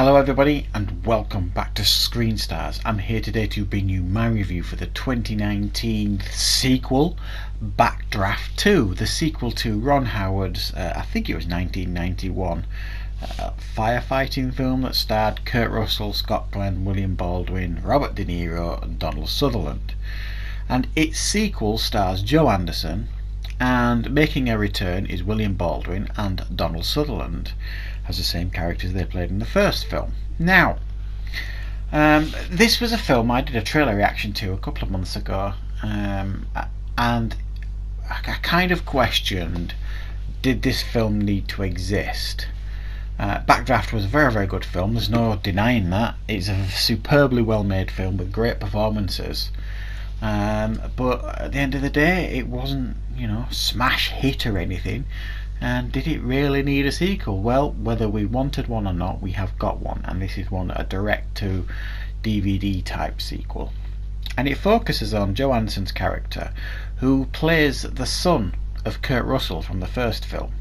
Hello everybody and welcome back to Screen Stars. I'm here today to bring you my review for the 2019 sequel, Backdraft II, the sequel to Ron Howard's, I think it was 1991, firefighting film that starred Kurt Russell, Scott Glenn, William Baldwin, Robert De Niro and Donald Sutherland. And its sequel stars Joe Anderson, and making a return is William Baldwin and Donald Sutherland as the same characters they played in the first film. Now, this was a film I did a trailer reaction to a couple of months ago, and I kind of questioned, did this film need to exist? Backdraft was a very, very good film, there's no denying that. It's a superbly well made film with great performances. But at the end of the day, it wasn't, smash hit or anything. And did it really need a sequel? Well, whether we wanted one or not, we have got one, and this is a direct to DVD type sequel. And it focuses on Joe Anderson's character, who plays the son of Kurt Russell from the first film.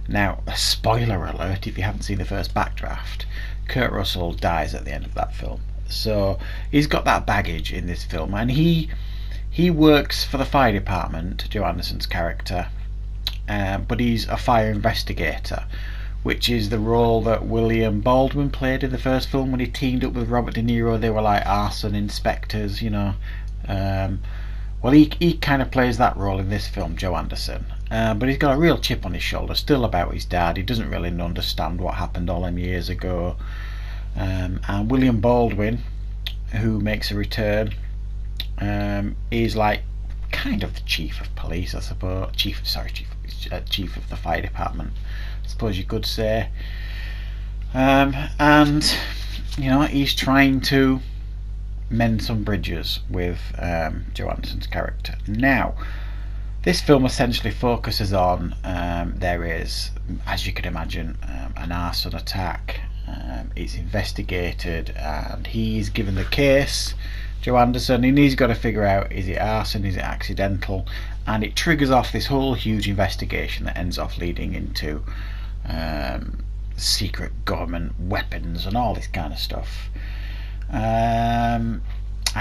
Now, a spoiler alert if you haven't seen the first Backdraft, Kurt Russell dies at the end of that film. So he's got that baggage in this film, and he works for the fire department, Joe Anderson's character, but he's a fire investigator, which is the role that William Baldwin played in the first film when he teamed up with Robert De Niro. They were like arson inspectors, well, he kind of plays that role in this film, Joe Anderson, but he's got a real chip on his shoulder still about his dad. He doesn't really understand what happened all them years ago. And William Baldwin, who makes a return, is like kind of the chief of police, I suppose. Chief of the fire department, I suppose you could say. And he's trying to mend some bridges with Joe Anderson's character. Now, this film essentially focuses on there is, as you can imagine, an arson attack. It's investigated and he's given the case, Joe Anderson, and he's got to figure out, is it arson, is it accidental, and it triggers off this whole huge investigation that ends off leading into secret government weapons and all this kind of stuff. And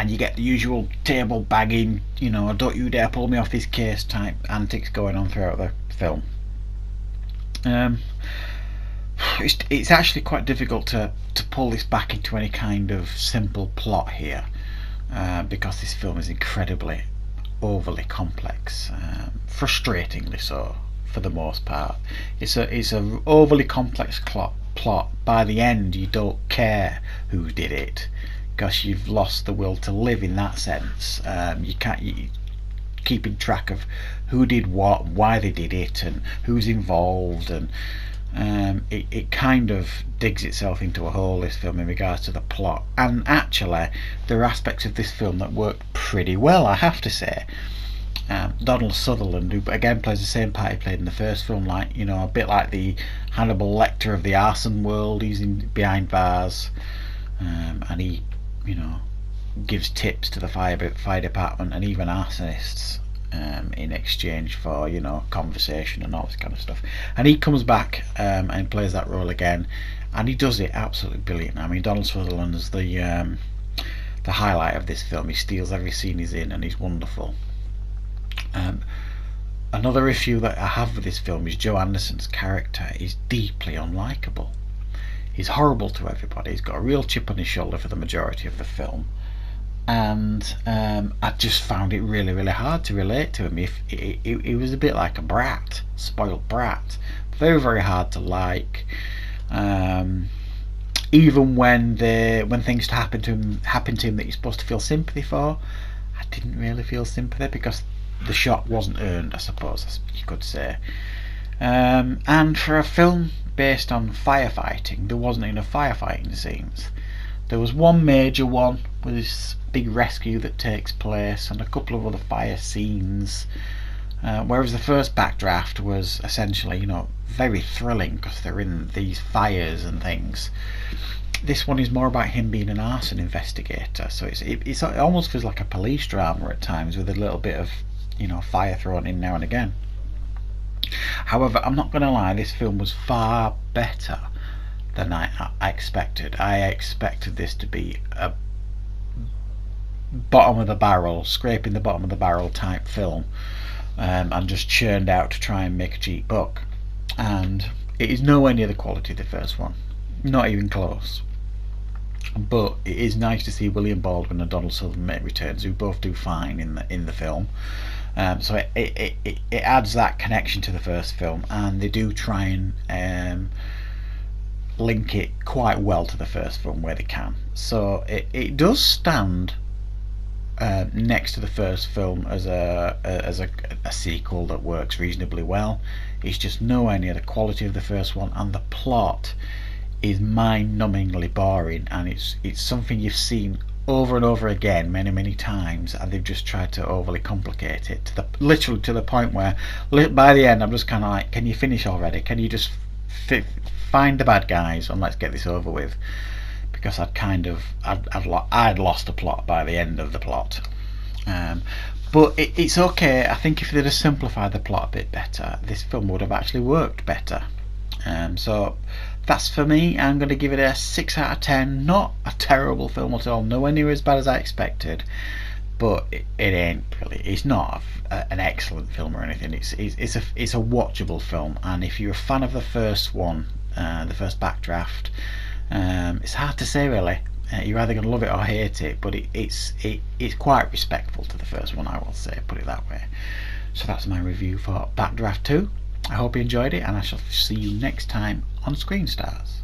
you get the usual table bagging, don't you dare pull me off this case type antics going on throughout the film. It's actually quite difficult to pull this back into any kind of simple plot here, because this film is incredibly overly complex, frustratingly so for the most part. It's a overly complex plot. By the end you don't care who did it, because you've lost the will to live in that sense. You keeping track of who did what, why they did it, and who's involved, and it kind of digs itself into a hole, this film, in regards to the plot. And actually there are aspects of this film that work pretty well, I have to say. Donald Sutherland, who again plays the same part he played in the first film, like a bit like the Hannibal Lecter of the arson world. He's behind bars, and he gives tips to the fire department and even arsonists, in exchange for conversation and all this kind of stuff. And he comes back and plays that role again, and he does it absolutely brilliant. I mean, Donald Sutherland is the highlight of this film. He steals every scene he's in, and he's wonderful. Another issue that I have with this film is Joe Anderson's character is deeply unlikable. He's horrible to everybody. He's got a real chip on his shoulder for the majority of the film, and I just found it really, really hard to relate to him. He was a bit like a brat, spoiled brat, very, very hard to like. Even when things happen to him that you're supposed to feel sympathy for, I didn't really feel sympathy, because the shot wasn't earned, I suppose you could say. And for a film based on firefighting, there wasn't enough firefighting scenes. There was one major one with this big rescue that takes place, and a couple of other fire scenes, whereas the first Backdraft was essentially very thrilling because they're in these fires and things. This one is more about him being an arson investigator, so it almost feels like a police drama at times, with a little bit of fire thrown in now and again. However, I'm not going to lie, this film was far better than I expected. I expected this to be a bottom of the barrel, scraping the bottom of the barrel type film, and just churned out to try and make a cheap buck. And it is nowhere near the quality of the first one, not even close. But it is nice to see William Baldwin and Donald Sutherland make returns, who both do fine in the film. So it adds that connection to the first film, and they do try and link it quite well to the first film where they can. So it does stand next to the first film as a sequel that works reasonably well. It's just nowhere near the quality of the first one, and the plot is mind-numbingly boring, and it's something you've seen over and over again many times, and they've just tried to overly complicate it literally to the point where by the end I'm just kind of like, can you finish already? Can you just find the bad guys and let's get this over with? Because I'd lost the plot by the end of the plot. But it's okay. I think if they'd have simplified the plot a bit better, this film would have actually worked better. So that's for me. I'm going to give it a 6 out of 10. Not a terrible film at all, nowhere near as bad as I expected, but it ain't really, it's not an excellent film or anything. It's a watchable film, and if you're a fan of the first one, the first Backdraft, it's hard to say really. You're either going to love it or hate it, but it's quite respectful to the first one, I will say, put it that way. So that's my review for Backdraft 2. I hope you enjoyed it, and I shall see you next time on Screen Stars.